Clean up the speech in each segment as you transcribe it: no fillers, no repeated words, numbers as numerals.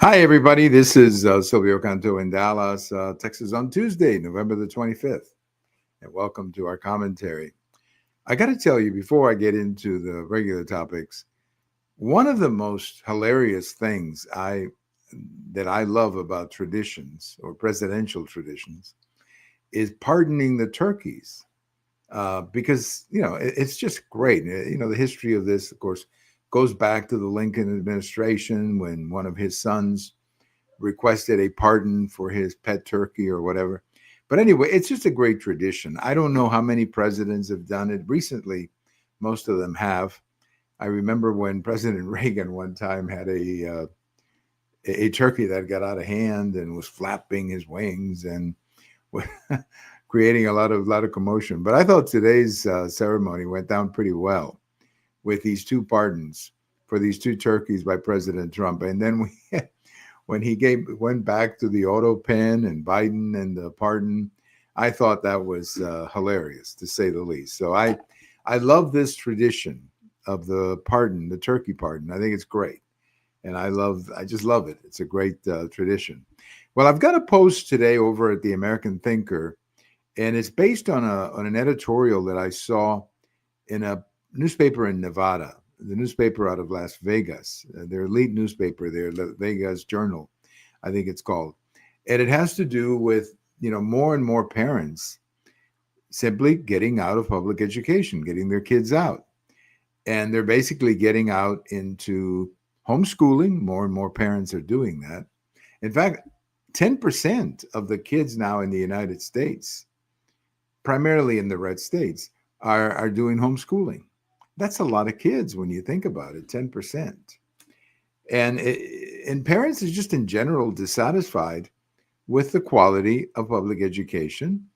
Hi, everybody. This is Silvio Canto in Dallas, Texas on Tuesday, November the 25th. And welcome to our commentary. I got to tell you, before I get into the regular topics, one of the most hilarious things that I love about traditions or presidential traditions is pardoning the turkeys. Because, it's just great. The history of this, of course, goes back to the Lincoln administration when one of his sons requested a pardon for his pet turkey or whatever. But anyway, it's just a great tradition. I don't know how many presidents have done it. Recently, most of them have. I remember when President Reagan one time had a turkey that got out of hand and was flapping his wings and creating a lot of commotion. But I thought today's ceremony went down pretty well with these two pardons for these two turkeys by President Trump. And then when he went back to the auto pen and Biden and the pardon, I thought that was hilarious to say the least. So I love this tradition of the pardon, the turkey pardon. I think it's great, and I just love it. It's a great tradition. Well, I've got a post today over at the American Thinker, and it's based on an editorial that I saw in a newspaper in Nevada, the newspaper out of Las Vegas, their lead newspaper there, the Vegas Journal, I think it's called. And it has to do with, more and more parents simply getting out of public education, getting their kids out. And they're basically getting out into homeschooling. More and more parents are doing that. In fact, 10% of the kids now in the United States, primarily in the red states, are doing homeschooling. That's a lot of kids when you think about it, 10%. And parents are just in general dissatisfied with the quality of public education.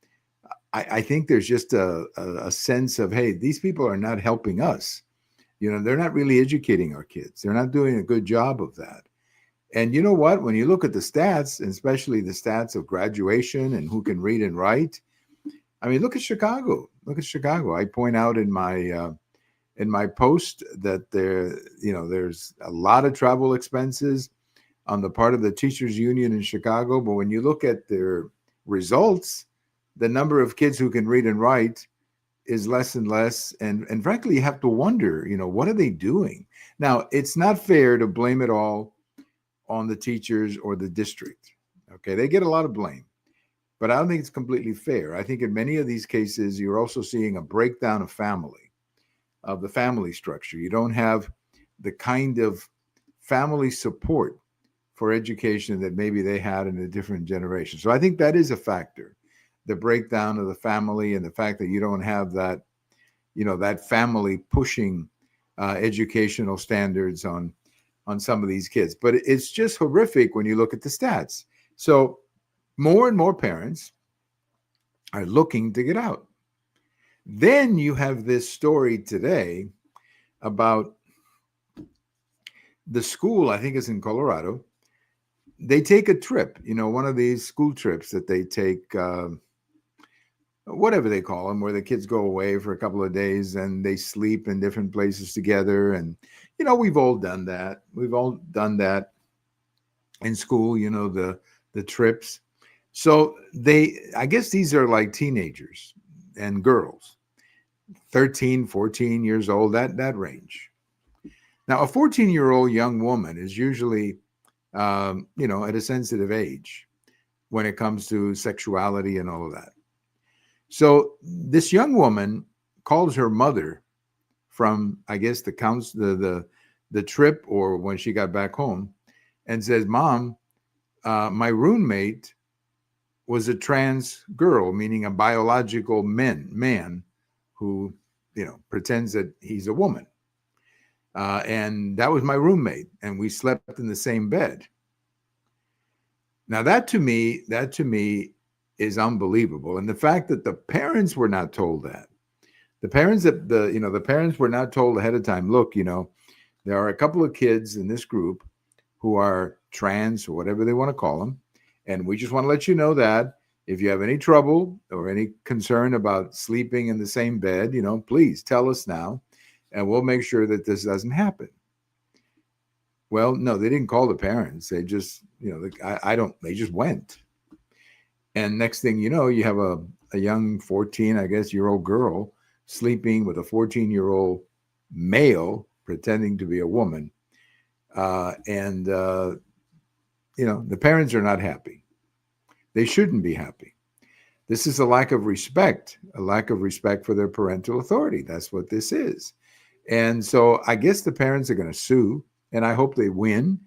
I think there's just a sense of, hey, these people are not helping us. They're not really educating our kids. They're not doing a good job of that. And you know what? When you look at the stats, and especially the stats of graduation and who can read and write, I mean, look at Chicago. Look at Chicago. I point out in my post that there's a lot of travel expenses on the part of the teachers union in Chicago, but when you look at their results, the number of kids who can read and write is less and less, and frankly you have to wonder, what are they doing? Now, it's not fair to blame it all on the teachers or the district. Okay, they get a lot of blame, but I don't think it's completely fair. I think in many of these cases you're also seeing a breakdown of the family structure. You don't have the kind of family support for education that maybe they had in a different generation. So I think that is a factor, the breakdown of the family and the fact that you don't have that, that family pushing educational standards on some of these kids. But it's just horrific when you look at the stats. So more and more parents are looking to get out. Then you have this story today about the school, I think it's in Colorado. They take a trip, one of these school trips that they take, whatever they call them, where the kids go away for a couple of days and they sleep in different places together. And, we've all done that. We've all done that in school, the trips. So I guess these are like teenagers and girls, 13, 14 years old, that range. Now, a 14-year-old young woman is usually, at a sensitive age when it comes to sexuality and all of that. So this young woman calls her mother from, I guess, the trip or when she got back home and says, "Mom, my roommate was a trans girl," meaning a biological man who, pretends that he's a woman. And that was my roommate, and we slept in the same bed. Now that to me is unbelievable. And the fact that the parents were not told that, the parents were not told ahead of time, look, there are a couple of kids in this group who are trans or whatever they want to call them. And we just want to let you know that if you have any trouble or any concern about sleeping in the same bed, please tell us now, and we'll make sure that this doesn't happen. Well, no, they didn't call the parents. They just, I don't, they just went. And next thing you know, you have a young 14, I guess, year old girl sleeping with a 14-year-old male pretending to be a woman. And the parents are not happy. They shouldn't be happy. This is a lack of respect for their parental authority. That's what this is. And so I guess the parents are going to sue, and I hope they win.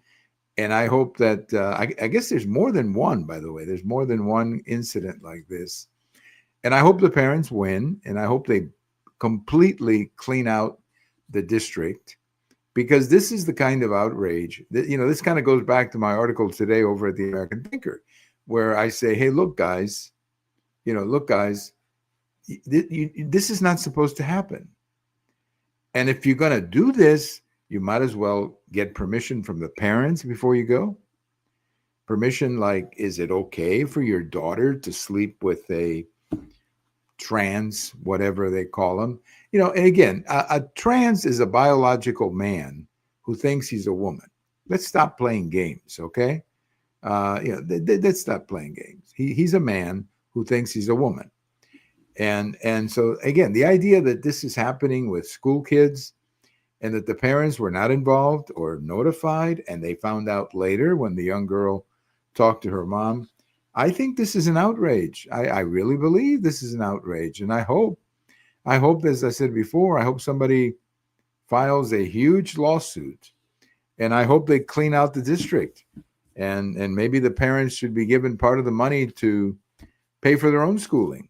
And I hope that, I guess there's more than one, by the way. There's more than one incident like this. And I hope the parents win, and I hope they completely clean out the district, because this is the kind of outrage that, this kind of goes back to my article today over at the American Thinker, where I say, hey, look, guys, this is not supposed to happen. And if you're going to do this, you might as well get permission from the parents before you go. Permission, like, is it okay for your daughter to sleep with a trans, whatever they call them? And again, a trans is a biological man who thinks he's a woman. Let's stop playing games, okay? Let's stop playing games. He's a man who thinks he's a woman. And so, again, the idea that this is happening with school kids and that the parents were not involved or notified, and they found out later when the young girl talked to her mom, I think this is an outrage. I really believe this is an outrage. And I hope, as I said before, I hope somebody files a huge lawsuit, and I hope they clean out the district. And maybe the parents should be given part of the money to pay for their own schooling,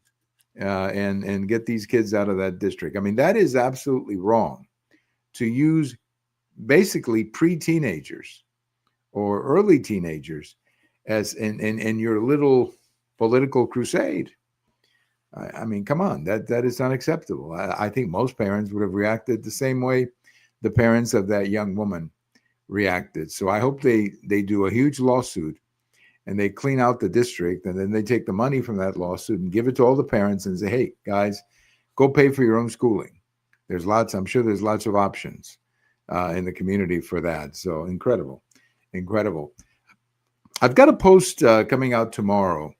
and get these kids out of that district. I mean, that is absolutely wrong, to use basically pre-teenagers or early teenagers as in your little political crusade. I mean, come on, that is unacceptable. I think most parents would have reacted the same way the parents of that young woman reacted. So I hope they do a huge lawsuit and they clean out the district, and then they take the money from that lawsuit and give it to all the parents and say, hey, guys, go pay for your own schooling. I'm sure there's lots of options in the community for that. So incredible. I've got a post coming out tomorrow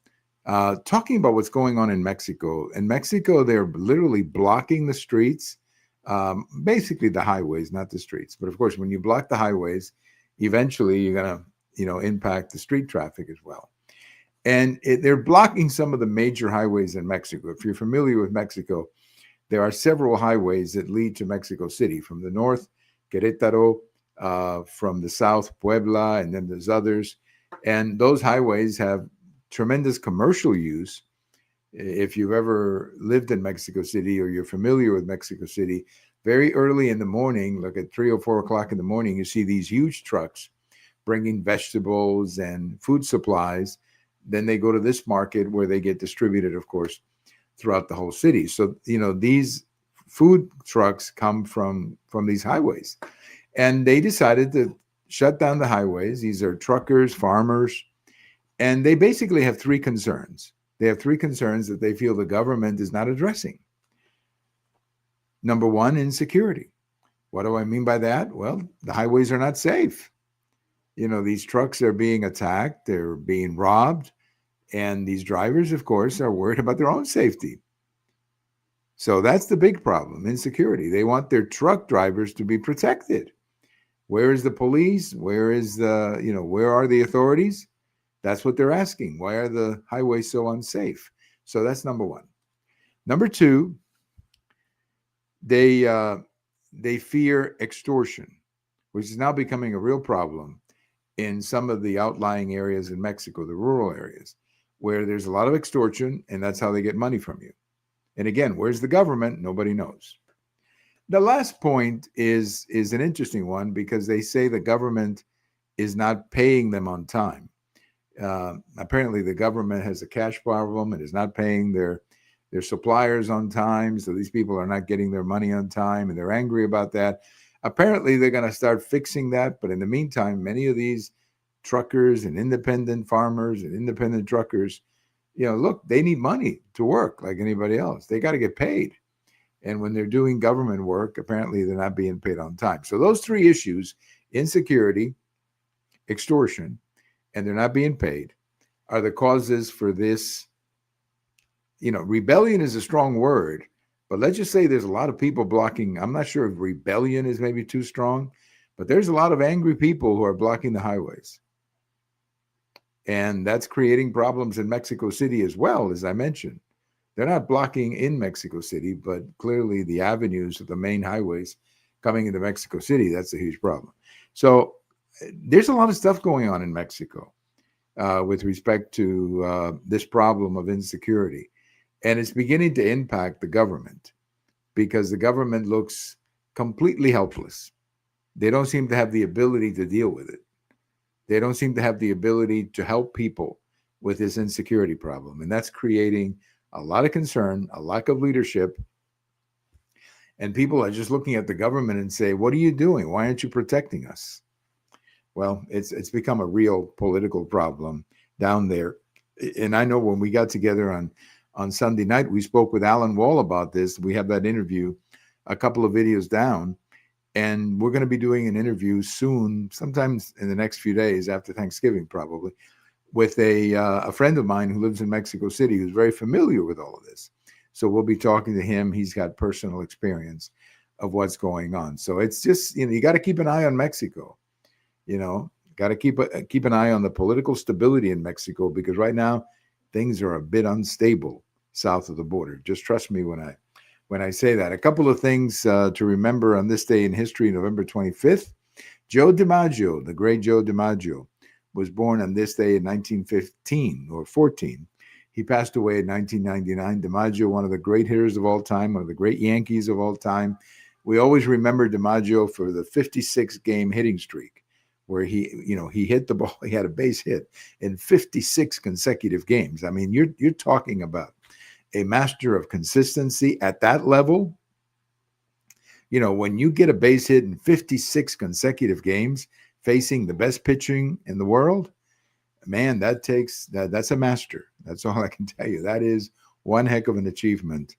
talking about what's going on in Mexico. In Mexico, they're literally blocking the streets, basically the highways, not the streets. But of course, when you block the highways, eventually you're going to, impact the street traffic as well. And they're blocking some of the major highways in Mexico. If you're familiar with Mexico, there are several highways that lead to Mexico City. From the north, Querétaro, from the south, Puebla, and then there's others. And those highways have tremendous commercial use. If you've ever lived in Mexico City or you're familiar with Mexico City, very early in the morning, like at 3 or 4 o'clock in the morning, you see these huge trucks bringing vegetables and food supplies. Then they go to this market where they get distributed, of course, throughout the whole city. So, these food trucks come from these highways. And they decided to shut down the highways. These are truckers, farmers, and they basically have three concerns. They have three concerns that they feel the government is not addressing. Number one, insecurity. What do I mean by that? Well, the highways are not safe. These trucks are being attacked, they're being robbed, and these drivers, of course, are worried about their own safety. So that's the big problem, insecurity. They want their truck drivers to be protected. Where is the police? Where are the authorities? That's what they're asking. Why are the highways so unsafe? So that's number one. Number two, they fear extortion, which is now becoming a real problem in some of the outlying areas in Mexico, the rural areas, where there's a lot of extortion, and that's how they get money from you. And again, where's the government? Nobody knows. The last point is an interesting one, because they say the government is not paying them on time. Apparently, the government has a cash problem and is not paying their suppliers on time. So these people are not getting their money on time, and they're angry about that. Apparently, they're going to start fixing that. But in the meantime, many of these truckers and independent farmers and independent truckers, look, they need money to work like anybody else. They got to get paid. And when they're doing government work, apparently they're not being paid on time. So those three issues, insecurity, extortion, and they're not being paid, are the causes for this. Rebellion is a strong word, but let's just say there's a lot of people blocking. I'm not sure if rebellion is maybe too strong, but there's a lot of angry people who are blocking the highways. And that's creating problems in Mexico City as well, as I mentioned. They're not blocking in Mexico City, but clearly the avenues of the main highways coming into Mexico City, that's a huge problem. So there's a lot of stuff going on in Mexico with respect to this problem of insecurity. And it's beginning to impact the government because the government looks completely helpless. They don't seem to have the ability to deal with it. They don't seem to have the ability to help people with this insecurity problem. And that's creating a lot of concern, a lack of leadership. And people are just looking at the government and say, what are you doing? Why aren't you protecting us? Well, it's become a real political problem down there. And I know when we got together on Sunday night, we spoke with Alan Wall about this. We have that interview a couple of videos down. And we're going to be doing an interview soon, sometimes in the next few days after Thanksgiving, probably, with a friend of mine who lives in Mexico City who's very familiar with all of this. So we'll be talking to him. He's got personal experience of what's going on. So it's just, you got to keep an eye on Mexico. Got to keep an eye on the political stability in Mexico, because right now things are a bit unstable south of the border. Just trust me when I say that. A couple of things to remember on this day in history, November 25th. Joe DiMaggio, the great Joe DiMaggio, was born on this day in 1915 or 14. He passed away in 1999. DiMaggio, one of the great hitters of all time, one of the great Yankees of all time. We always remember DiMaggio for the 56-game hitting streak, where he hit the ball. He had a base hit in 56 consecutive games. I mean, you're talking about a master of consistency at that level. When you get a base hit in 56 consecutive games facing the best pitching in the world, man, that's a master. That's all I can tell you. That is one heck of an achievement.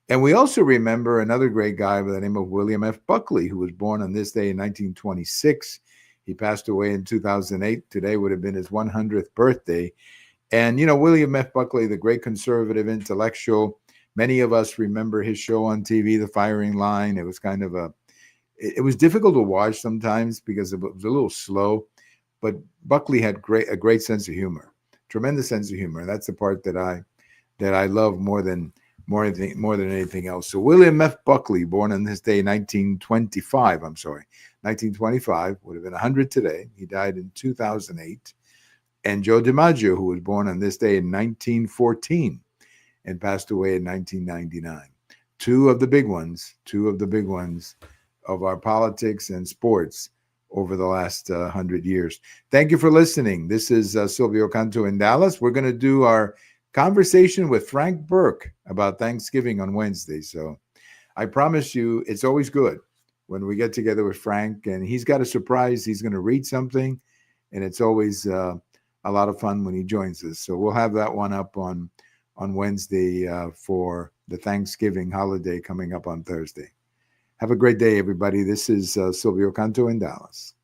And we also remember another great guy by the name of Wlliam F. Buckley, who was born on this day in 1926. He passed away in 2008. Today would have been his 100th birthday. And, Wlliam F. Buckley, the great conservative intellectual, many of us remember his show on TV, The Firing Line. It was kind of it was difficult to watch sometimes because it was a little slow, but Buckley had a great sense of humor, tremendous sense of humor. And that's the part that I love more than anything else. So Wlliam F. Buckley, born on this day, 1925, 1925, would have been 100 today. He died in 2008. And Joe DiMaggio, who was born on this day in 1914 and passed away in 1999. Two of the big ones of our politics and sports over the last 100 years. Thank you for listening. This is Silvio Canto in Dallas. We're going to do our conversation with Frank Burke about Thanksgiving on Wednesday. So I promise you, it's always good when we get together with Frank, and he's got a surprise. He's going to read something, and it's always a lot of fun when he joins us. So we'll have that one up on Wednesday for the Thanksgiving holiday coming up on Thursday. Have a great day, everybody. This is Silvio Canto in Dallas.